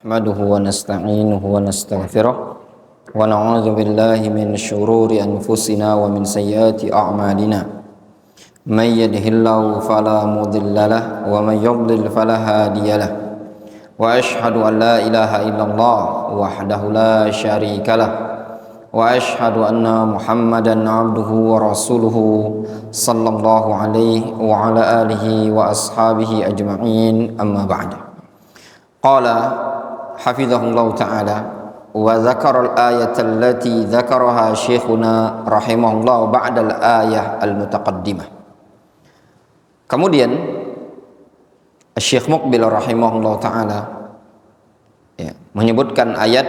نحمده ونستعينه ونستغفره ونعوذ بالله من شرور أنفسنا ومن سيئات أعمالنا من يهده الله فلا مضل له ومن يضلل فلا هادي له وأشهد أن لا إله إلا الله وحده لا شريك له وأشهد أن محمدا عبده ورسوله صلى الله عليه وعلى آله وأصحابه أجمعين أما بعد. قال hafizahullah ta'ala wa dzakara al-ayata allati dzakaraha syekhuna rahimahullah ba'da al-ayah al-mutaqaddimah. Kemudian Syekh Muqbil rahimahullah ta'ala menyebutkan ayat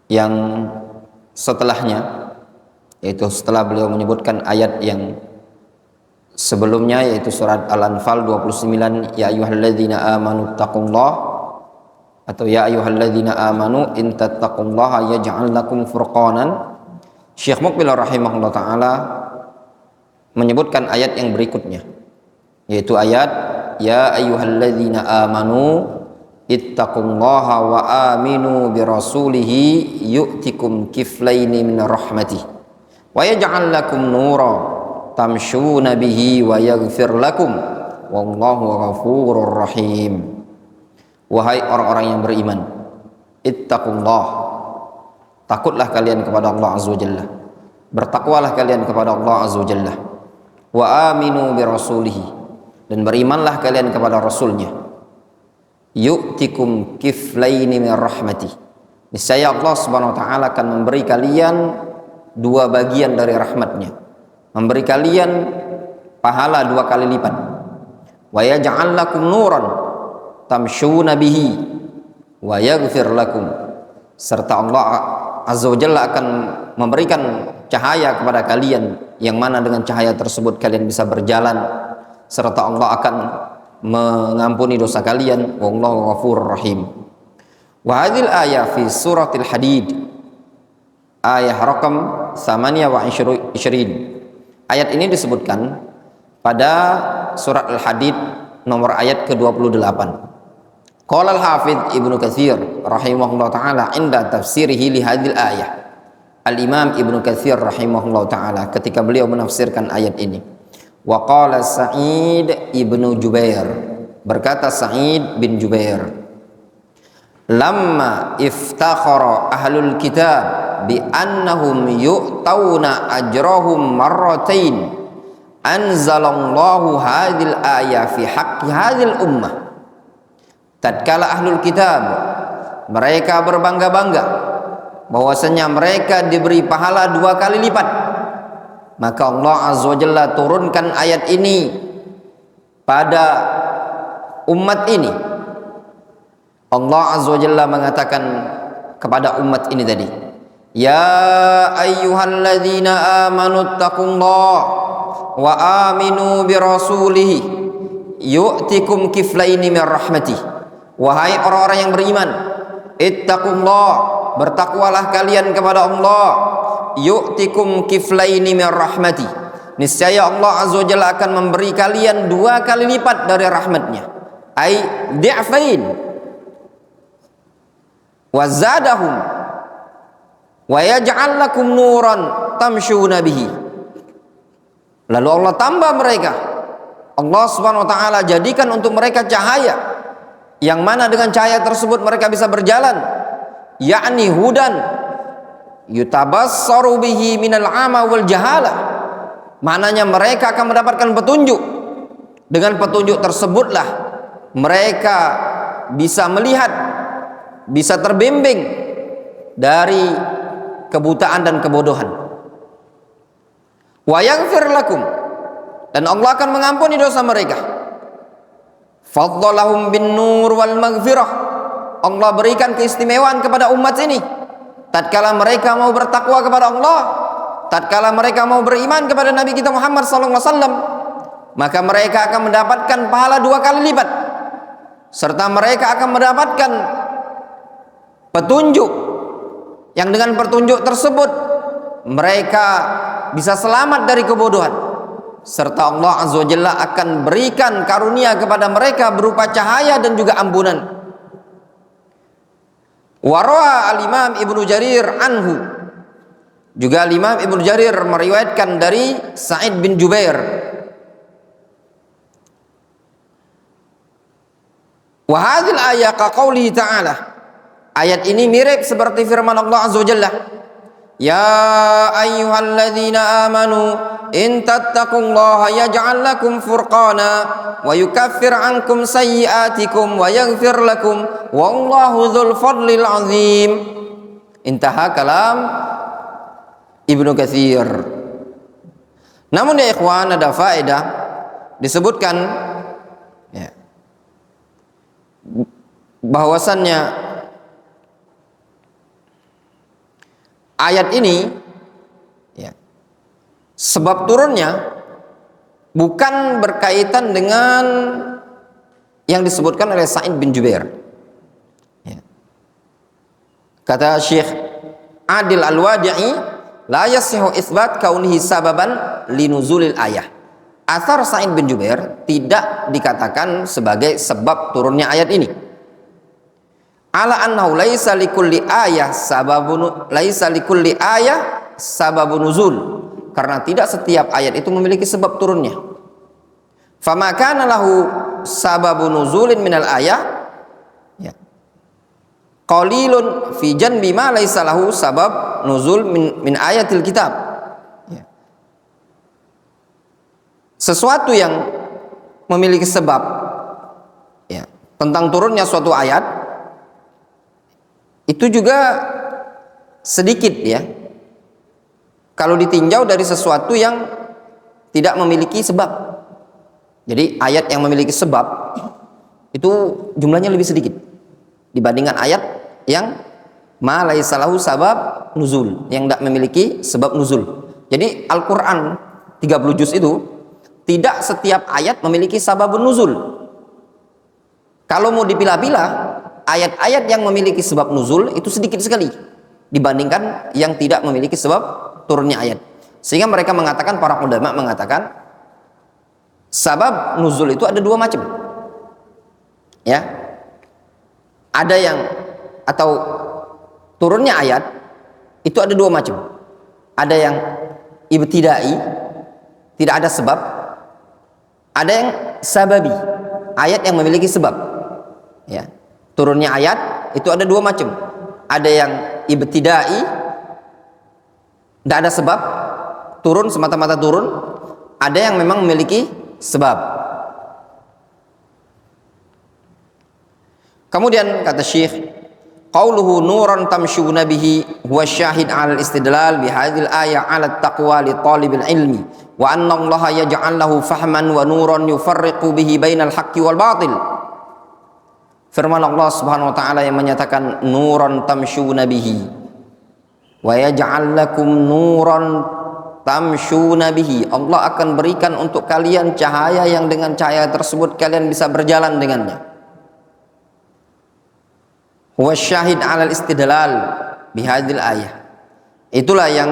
yang setelahnya, yaitu setelah beliau menyebutkan ayat yang sebelumnya, yaitu surat Al-Anfal 29, ya ayyuhalladzina amanu taqullaha, atau ya ayyuhalladzina amanu in tattaqullaha yaj'al lakum furqanan. Syekh Muqbil rahimahullah taala menyebutkan ayat yang berikutnya, yaitu ayat ya ayyuhalladzina amanu ittaqullaha wa aminu bi rasulih yu'tikum kiflaini min rahmatih wa yaj'al lakum nura tamshuna bihi wa yaghfir lakum wallahu ghafurur rahim. Wahai orang-orang yang beriman, ittaqullah, takutlah kalian kepada Allah azza wa jalla, bertakwalah kalian kepada Allah azza wa jalla, wa aminu bi rasulih, dan berimanlah kalian kepada rasulnya, yu'tikum kiflaini min rahmatih, niscaya Allah subhanahu wa ta'ala akan memberi kalian dua bagian dari rahmatnya, memberi kalian pahala dua kali lipat, wa yaj'al lakum nuran tamshuna bihi wa yaghfir lakum, serta Allah azza wa jalla akan memberikan cahaya kepada kalian yang mana dengan cahaya tersebut kalian bisa berjalan, serta Allah akan mengampuni dosa kalian, wallahu ghafurur rahim. Wa hadhil ayah fi suratil hadid, ayah rakam 28. Ayat ini disebutkan pada surat Al-Hadid nomor ayat ke-28. Qala al-Hafidz Ibnu Katsir rahimahullah taala inda tafsirihi li hadhil ayah. Al-Imam Ibnu Katsir rahimahullah taala ketika beliau menafsirkan ayat ini, wa qala Sa'id ibnu Jubair, berkata Sa'id bin Jubair, lamma iftakhara ahlul kitab bi annahum yu'tauna ajrahum marratain anzalallahu hadhil ayah fi haqqi hadhil ummah. Tatkala ahlul kitab mereka berbangga-bangga bahwasanya mereka diberi pahala dua kali lipat, maka Allah azza wa jalla turunkan ayat ini pada umat ini. Allah azza wa jalla mengatakan kepada umat ini tadi, ya ayyuhalladzina amanu taqullaha wa aminu bi rasulih yu'tikum kiflaini min rahmatih. Wahai orang-orang yang beriman, ittaqullah, bertakwalah kalian kepada Allah, yu'tikum kiflaini min rahmatih, niscaya Allah azza wa jalla akan memberi kalian dua kali lipat dari rahmatnya, ai di'fain, wa zadahum wa yaj'al lakum nuran tamshuna bihi. Lalu Allah tambah mereka, Allah subhanahu wa ta'ala jadikan untuk mereka cahaya yang mana dengan cahaya tersebut mereka bisa berjalan, yakni hudan yutabassaru bihi minal ama wal jahala, maknanya mereka akan mendapatkan petunjuk. Dengan petunjuk tersebutlah mereka bisa melihat, bisa terbimbing dari kebutaan dan kebodohan. Wa yaghfir lakum, dan Allah akan mengampuni dosa mereka. Faddalahum bin nur wal maghfirah, Allah berikan keistimewaan kepada umat ini tatkala mereka mau bertakwa kepada Allah, tatkala mereka mau beriman kepada Nabi kita Muhammad sallallahu alaihi wasallam, maka mereka akan mendapatkan pahala dua kali lipat, serta mereka akan mendapatkan petunjuk yang dengan petunjuk tersebut mereka bisa selamat dari kebodohan, serta Allah azza wa jalla akan berikan karunia kepada mereka berupa cahaya dan juga ampunan. Warawa al-Imam Ibnu Jarir anhu, juga Imam Ibnu Jarir meriwayatkan dari Sa'id bin Jubair. Wa hadhil ayat ka qaulihi ta'ala. Ayat ini mirip seperti firman Allah Azza wa Jalla. Ya ayyuhalladzina amanu in tattaqullaha yaj'al lakum furqana wa yukaffir 'ankum sayyi'atikum wa yaghfir lakum wallahu dzul fadlil 'azim. Intaha kalam Ibnu Katsir. Namun ya ikhwan, ada faedah disebutkan ya, bahwasannya ayat ini ya, sebab turunnya bukan berkaitan dengan yang disebutkan oleh Sa'id bin Jubair ya. Kata Syekh Adil Al-Wadi'i, la yasihu isbat kaunihi sababan linuzulil ayah. Athar Sa'id bin Jubair tidak dikatakan sebagai sebab turunnya ayat ini. Ala annahu laisa likulli ayah sababun nuzul, karena tidak setiap ayat itu memiliki sebab turunnya. Fama kana lahu sababun nuzulin minal ayah ya, qalilun fi janbi ma laisa lahu sabab nuzul min ayatil kitab ya. Sesuatu yang memiliki sebab ya, tentang turunnya suatu ayat itu juga sedikit ya, kalau ditinjau dari sesuatu yang tidak memiliki sebab. Jadi ayat yang memiliki sebab itu jumlahnya lebih sedikit dibandingkan ayat yang ma laisa lahu sabab nuzul, yang tidak memiliki sebab nuzul. Jadi Al-Quran 30 juz itu tidak setiap ayat memiliki sababun nuzul. Kalau mau dipilah-pilah, ayat-ayat yang memiliki sebab nuzul itu sedikit sekali dibandingkan yang tidak memiliki sebab turunnya ayat. Sehingga mereka mengatakan, para ulama mengatakan sabab nuzul itu ada dua macam ya. Ada yang, atau turunnya ayat itu ada dua macam. Ada yang ibtidai, tidak ada sebab. Ada yang sababi, ayat yang memiliki sebab ya. Turunnya ayat itu ada dua macam. Ada yang ibtidai, tidak ada sebab, turun semata-mata turun. Ada yang memang memiliki sebab. Kemudian kata Syekh, qauluhu nuran tamshuna bihi huwa syahid 'ala al-istidlal bi hadhil ayah 'ala at-taqwa li talibil ilmi wa anna Allah yaj'al lahu fahman wa nuran yufarriqu bihi bainal haqqi wal batil. Firman Allah Subhanahu wa taala yang menyatakan nuran tamshuna bihi wa yaj'al lakum nuran tamshuna bihi. Allah akan berikan untuk kalian cahaya yang dengan cahaya tersebut kalian bisa berjalan dengannya. Huwa syahid 'alal istidlal bihadil ayah. Itulah yang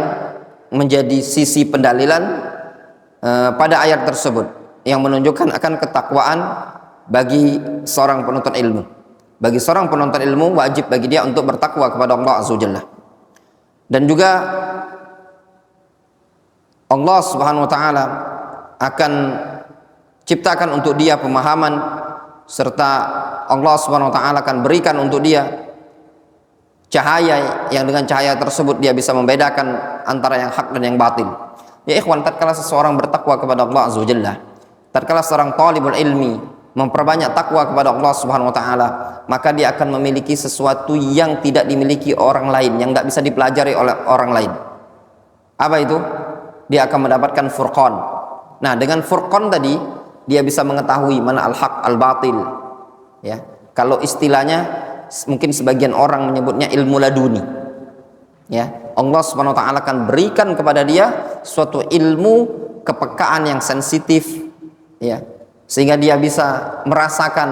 menjadi sisi pendalilan pada ayat tersebut yang menunjukkan akan ketakwaan bagi seorang penuntut ilmu. Bagi seorang penuntut ilmu wajib bagi dia untuk bertakwa kepada Allah Azza wa Jalla. Dan juga Allah Subhanahu wa taala akan ciptakan untuk dia pemahaman, serta Allah Subhanahu wa taala akan berikan untuk dia cahaya yang dengan cahaya tersebut dia bisa membedakan antara yang hak dan yang batil. Ya ikhwan, tatkala seseorang bertakwa kepada Allah Azza wa Jalla, tatkala seorang talibul ilmi memperbanyak takwa kepada Allah Subhanahu wa taala, maka dia akan memiliki sesuatu yang tidak dimiliki orang lain, yang tidak bisa dipelajari oleh orang lain. Apa itu? Dia akan mendapatkan furqan. Nah, dengan furqan tadi dia bisa mengetahui mana al-haq al-batil. Ya, kalau istilahnya mungkin sebagian orang menyebutnya ilmu laduni. Ya, Allah Subhanahu wa taala akan berikan kepada dia suatu ilmu kepekaan yang sensitif, ya, sehingga dia bisa merasakan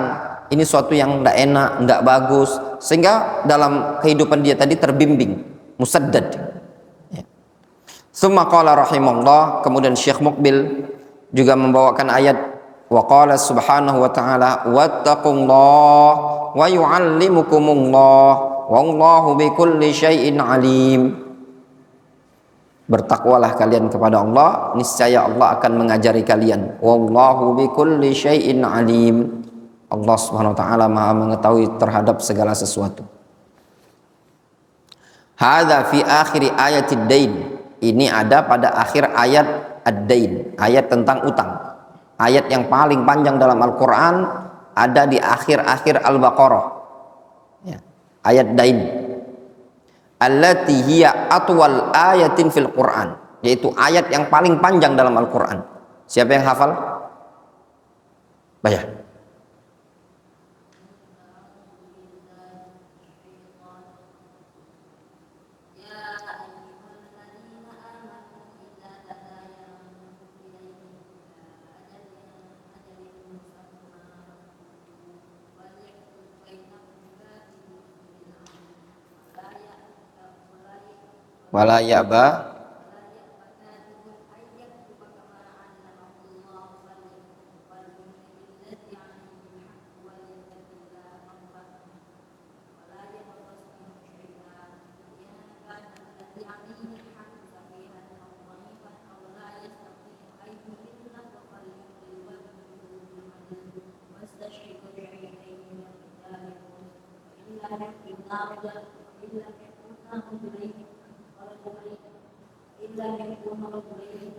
ini suatu yang tidak enak, tidak bagus, sehingga dalam kehidupan dia tadi terbimbing, musaddad. Ya. Tsumma qala rahimahullah, kemudian Syekh Muqbil juga membawakan ayat wa qala subhanahu wa ta'ala wattaqullaha wa yu'allimukumullah wallahu bikulli syai'in alim. Bertakwalah kalian kepada Allah, niscaya Allah akan mengajari kalian. Wallahu bikulli syai'in alim. Allah Subhanahu wa taala Maha mengetahui terhadap segala sesuatu. Hadza fi akhir ayatid dain. Ini ada pada akhir ayat ad-dain, ayat tentang utang. Ayat yang paling panjang dalam Al-Qur'an ada di akhir-akhir Al-Baqarah. Ya. Ayat dain. Allati hiya atwal ayatin fil Qur'an, yaitu ayat yang paling panjang dalam Al-Qur'an. Siapa yang hafal? Bayar. Wala ya'ba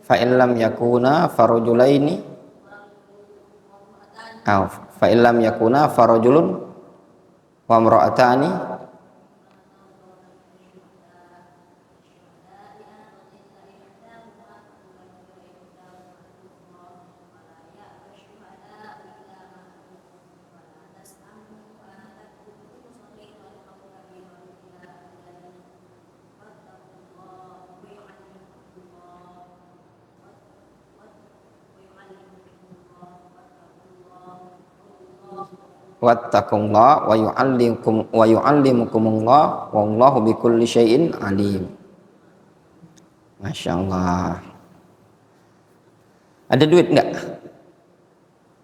fa illam yakuna farajulaini aw fa illam yakuna farajulun wa imra'atani wattaqullaha wa yu'allimukumullah wallahu bikulli syai'in alim. Masya Allah. Ada duit enggak?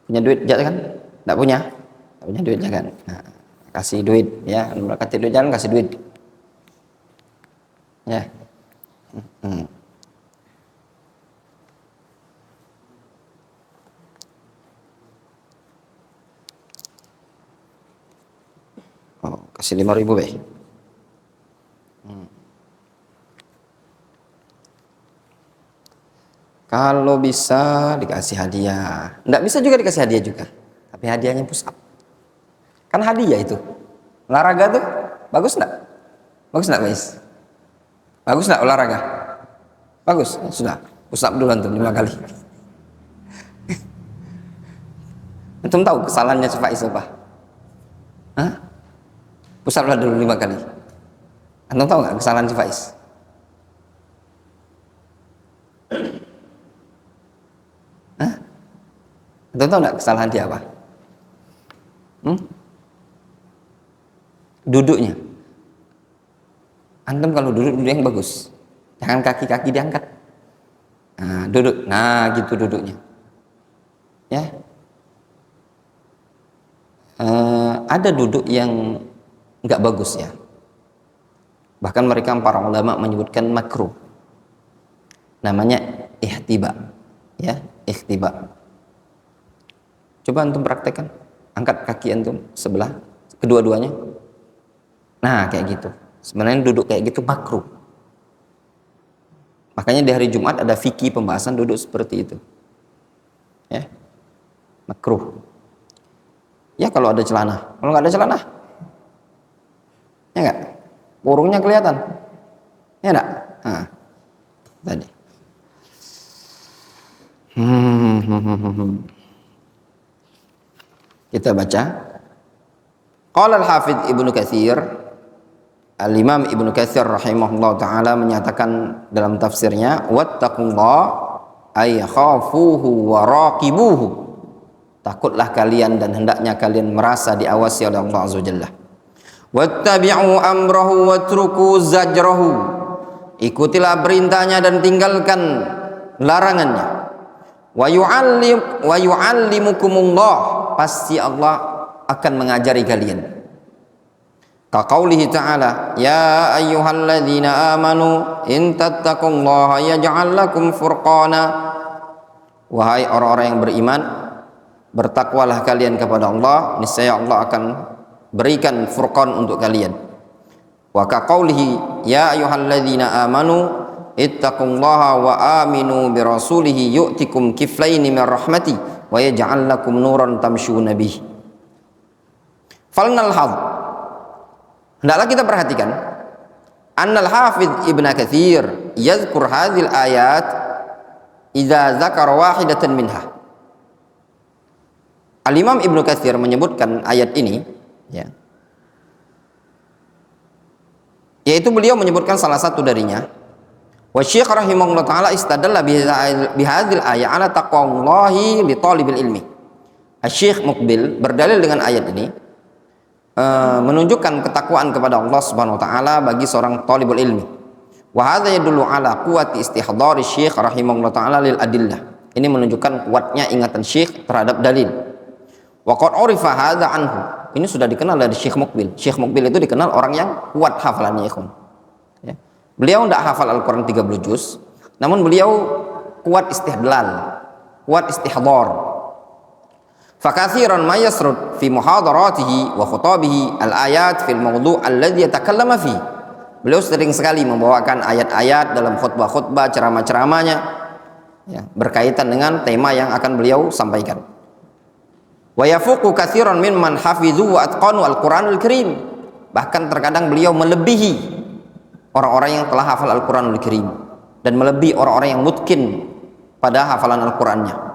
Punya duit jangan? Enggak punya? Enggak punya duit jangan? Nah, kasih duit ya, kasih duit jangan, kasih duit. Ya. Oh, kasih 5.000 be. Kalau bisa dikasih hadiah, nggak bisa juga dikasih hadiah juga, tapi hadiahnya push up. Kan hadiah itu. Olahraga tuh bagus nggak? Bagus nggak guys? Bagus nggak olahraga? Bagus, sudah push up dulu antum 5 kali. Antum tahu kesalahannya si Faiz apa? Hah? Push up dulu 5 kali. Antum tahu nggak kesalahan si Faiz? Hah? Antum tahu nggak kesalahan dia apa? Duduknya. Antum kalau duduk yang bagus, jangan kaki-kaki diangkat. Nah, duduk, nah gitu duduknya. Ya. Ada duduk yang nggak bagus ya. Bahkan mereka para ulama menyebutkan makruh. Namanya ihtiba, ya ihtiba. Coba antum praktekkan, angkat kaki antum sebelah, kedua-duanya. Nah kayak gitu. Sebenarnya duduk kayak gitu makruh. Makanya di hari Jumat ada fikih pembahasan duduk seperti itu. Ya, makruh. Ya kalau ada celana, kalau nggak ada celana, ya nggak, burungnya kelihatan, ya nggak. Nah, tadi. Kita baca. Qala al-Hafidz Ibnu Katsir, Al-Imam Ibnu Katsir rahimahullah ta'ala menyatakan dalam tafsirnya, wattaqullah ay khafuhu wa raqibuhu. Takutlah kalian dan hendaknya kalian merasa diawasi oleh Allah Azza wa Jalla. Wattabi'u amrahu watruku zajrahu. Ikutilah perintahnya dan tinggalkan larangannya. Wa yu'allimukumullah. Pasti Allah akan mengajari kalian. Kaqaulihi ta'ala, ya ayyuhalladzina amanu in tattaqullaha yaj'al lakum furqana. Wahai orang-orang yang beriman, bertakwalah kalian kepada Allah, niscaya Allah akan berikan furqan untuk kalian. Wa kaqaulihi ya ayyuhalladzina amanu ittaqullaha wa aminu bi rasulihi yu'tikum kiflaini min rahmati wa yaj'al lakum nuran tamshuna bih. Falnalhadz, hendaklah kita perhatikan, annal hafidh Ibnu Katsir yadhkur hadhil ayat idza dzakara wahidatan minha. Al-Imam Ibnu Katsir menyebutkan ayat ini, ya, yaitu beliau menyebutkan salah satu darinya. Wa Syekh rahimahullah taala istadalla bihadzal ayat ala taqwallahi li talibil ilmi. Syekh Muqbil berdalil dengan ayat ini menunjukkan ketakwaan kepada Allah Subhanahu wa taala bagi seorang talibul ilmi. Wa hadza yadullu ala quwwati istihdari Syekh rahimahullah taala lil adillah. Ini menunjukkan kuatnya ingatan Syekh terhadap dalil. Wa qad urifa hadza anhu. Ini sudah dikenal dari Syekh Muqbil. Syekh Muqbil itu dikenal orang yang kuat hafalannya, ikhwan. Ya. Beliau tidak hafal Al-Qur'an 30 juz, namun beliau kuat istihdlal, kuat istihdar. Fakathiran ma yasrud fi muhadaratihi wa khutabihi al-ayat fil mawdu' alladhi yatakallama fi. Beliau sering sekali membawakan ayat-ayat dalam khutbah-khutbah, ceramah-ceramahnya, ya, berkaitan dengan tema yang akan beliau sampaikan. Wa yafuqu katsiran mimman hafidhu wa atqanu al-Qur'anul Karim. Bahkan terkadang beliau melebihi orang-orang yang telah hafal Al-Qur'anul Karim dan melebihi orang-orang yang mutqin pada hafalan Al-Qur'annya.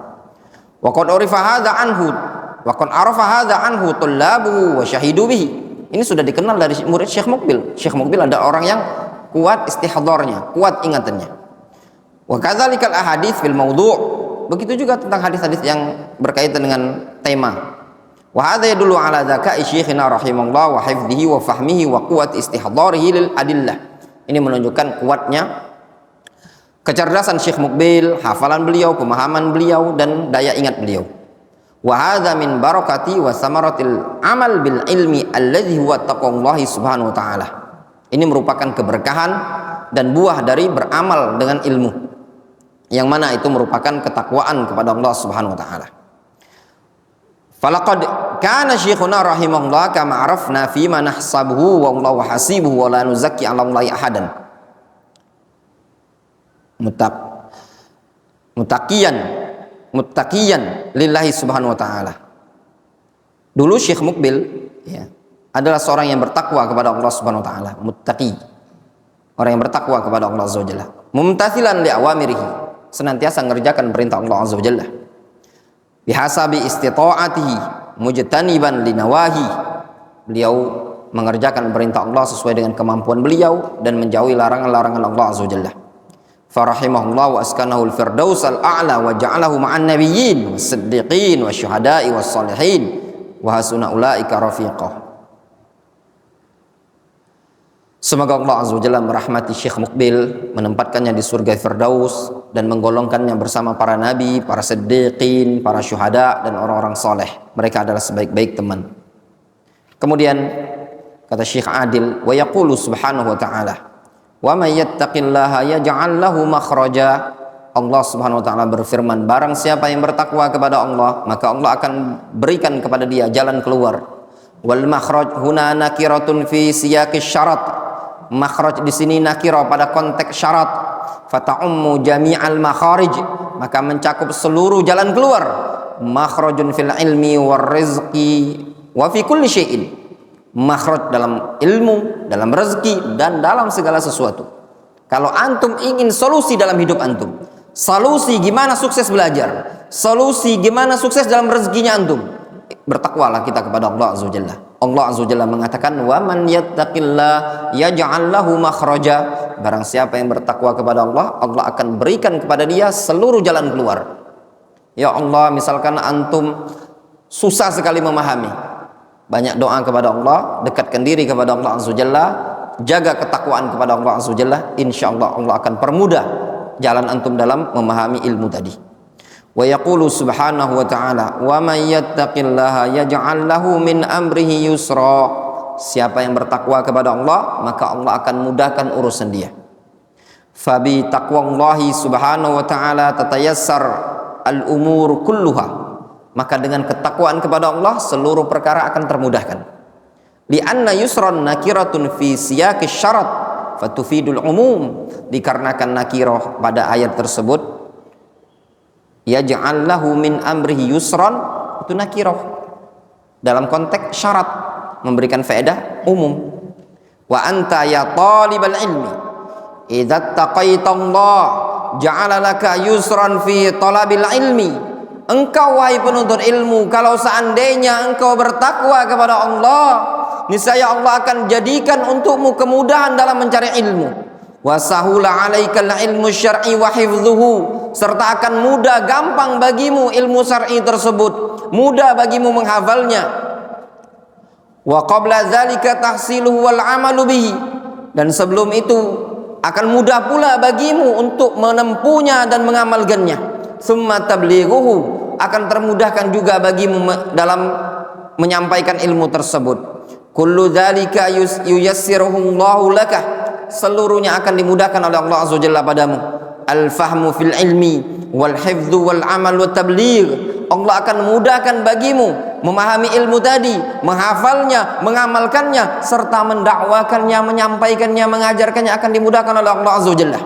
Wa qad urifa hadza anhu wa qad arafa hadza anhu tullabuhu wa syahidu bihi. Ini sudah dikenal dari murid Syekh Muqbil. Syekh Muqbil ada orang yang kuat istihdarnya, kuat ingatannya. Wa kadzalikal ahadits fil mawdu'. Begitu juga tentang hadis-hadis yang berkaitan dengan tema. Wa hadza yadullu ala dzaka'i syekhina rahimahullah wa hifdhihi wa fahmihi wa quwwati istihdarihi lil adillah. Ini menunjukkan kuatnya kecerdasan Syekh Muqbil, hafalan beliau, pemahaman beliau, dan daya ingat beliau. Wa hadza min barakati wa samaratil amal bil ilmi alladzi huwa taqwallahi subhanahu wa ta'ala. Ini merupakan keberkahan dan buah dari beramal dengan ilmu, yang mana itu merupakan ketakwaan kepada Allah subhanahu wa ta'ala. Falaqad kana syekhuna rahimahullah kama arafna fima nahsabuhu wa Allahu hasibuhu wa la nuzakki 'ala Allahi ahadan. Muttaqiyan lillahi subhanahu wa ta'ala. Dulu Syekh Muqbil, ya, adalah seorang yang bertakwa kepada Allah subhanahu wa ta'ala, muttaqi, orang yang bertakwa kepada Allah azza wa jalla, mumtathilan li awamirihi, senantiasa mengerjakan perintah Allah azza wa jalla, bihasabi istita'atihi mujtaniban li nawahi. Beliau mengerjakan perintah Allah sesuai dengan kemampuan beliau dan menjauhi larangan-larangan Allah azza wa jalla. Farahimahullah wa askanahu al-firdaus al-a'la wa ja'alahu ma'an nabiyyin was-siddiqin wasyuhada'i was-salihin wa hasuna ulaika rafiqah. Semoga Allah azza wa jalla merahmati Syekh Muqbil, menempatkannya di surga Firdaus dan menggolongkannya bersama para nabi, para siddiqin, para syuhada, dan orang-orang saleh. Mereka adalah sebaik-baik teman. Kemudian kata Syekh Adil, wa yaqulu subhanahu wa ta'ala, wa may yattaqillaha yaj'al lahu makhraja. Allah subhanahu wa ta'ala berfirman, barang siapa yang bertakwa kepada Allah, maka Allah akan berikan kepada dia jalan keluar. Wal makhraj huna nakiratun fi siyaqis syarat. Makhraj di sini nakira pada konteks syarat. Fata'ummu jami'al makharij, maka mencakup seluruh jalan keluar. Makhrajun fil ilmi war rizqi wa fi kulli syai'in. Makhraj dalam ilmu, dalam rezeki, dan dalam segala sesuatu. Kalau antum ingin solusi dalam hidup antum, solusi gimana sukses belajar, solusi gimana sukses dalam rezekinya antum, bertakwalah kita kepada Allah azza wa jalla. Allah azza wa jalla mengatakan, wa man yattaqillah yaj'al lahu makhraja. Barang siapa yang bertakwa kepada Allah, Allah akan berikan kepada dia seluruh jalan keluar. Ya Allah, misalkan antum susah sekali memahami, banyak doa kepada Allah, dekatkan diri kepada Allah azza wa jalla, jaga ketakwaan kepada Allah azza wa jalla, insyaallah Allah akan permudah jalan antum dalam memahami ilmu tadi. Wa yaqulu subhanahu wa ta'ala, wa may yattaqillaha yaj'al lahu min amrihi yusra. siapa yang bertakwa kepada Allah, maka Allah akan mudahkan urusan dia. Fabi taqwallahi subhanahu wa ta'ala tatayassar al-umur kulluha, maka dengan ketakwaan kepada Allah seluruh perkara akan termudahkan. Li'anna yusran nakiratun fi siyaqi syarat fatufidul umum, dikarenakan nakirah pada ayat tersebut yaj'al lahu min amrihi yusran, itu nakirah dalam konteks syarat, memberikan faedah umum. Wa anta ya talibal ilmi idza taqaitallah ja'ala laka yusran fi talabil ilmi, engkau wahai penuntut ilmu, kalau seandainya engkau bertakwa kepada Allah, niscaya Allah akan jadikan untukmu kemudahan dalam mencari ilmu. Wa sahula 'alaikal ilmu syar'i wa hifdhuhu, serta akan mudah gampang bagimu ilmu syar'i tersebut, mudah bagimu menghafalnya. Wa qabla dzalika tahsiluhu wal 'amalu bihi, dan sebelum itu akan mudah pula bagimu untuk menempuhnya dan mengamalkannya. Tsumma tablighuhu, akan termudahkan juga bagimu dalam menyampaikan ilmu tersebut. Kullu dzalika yuyassiruhu Allahu laka, seluruhnya akan dimudahkan oleh Allah Azza wa Jalla padamu. Al-fahmu fil ilmi wal hifdzu wal amal wat tabligh, Allah akan memudahkan bagimu memahami ilmu tadi, menghafalnya, mengamalkannya, serta mendakwakannya, menyampaikannya, mengajarkannya, akan dimudahkan oleh Allah Azza wa Jalla.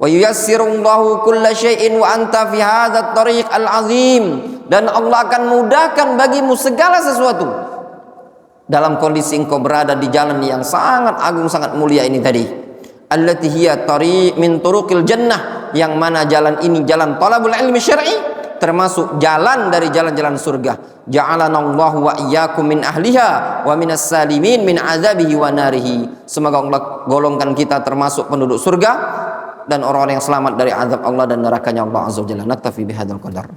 Wa yuyassirullahu kulla syai'in wa anta fi hadzal tariq al-azim, dan Allah akan mudahkan bagimu segala sesuatu dalam kondisi engkau berada di jalan yang sangat agung, sangat mulia ini tadi. Allati hiya tariq min turuqil jannah, yang mana jalan ini jalan talabul ilmi syar'i, termasuk jalan dari jalan-jalan surga. Ja'alanallahu wa iyyakum min ahliha wa minas salimin min azabihi wa narihi. Semoga Allah golongkan kita termasuk penduduk surga dan orang-orang yang selamat dari azab Allah dan nerakanya Allah Azza wa Jalla. Naktafi bihadzal qadar.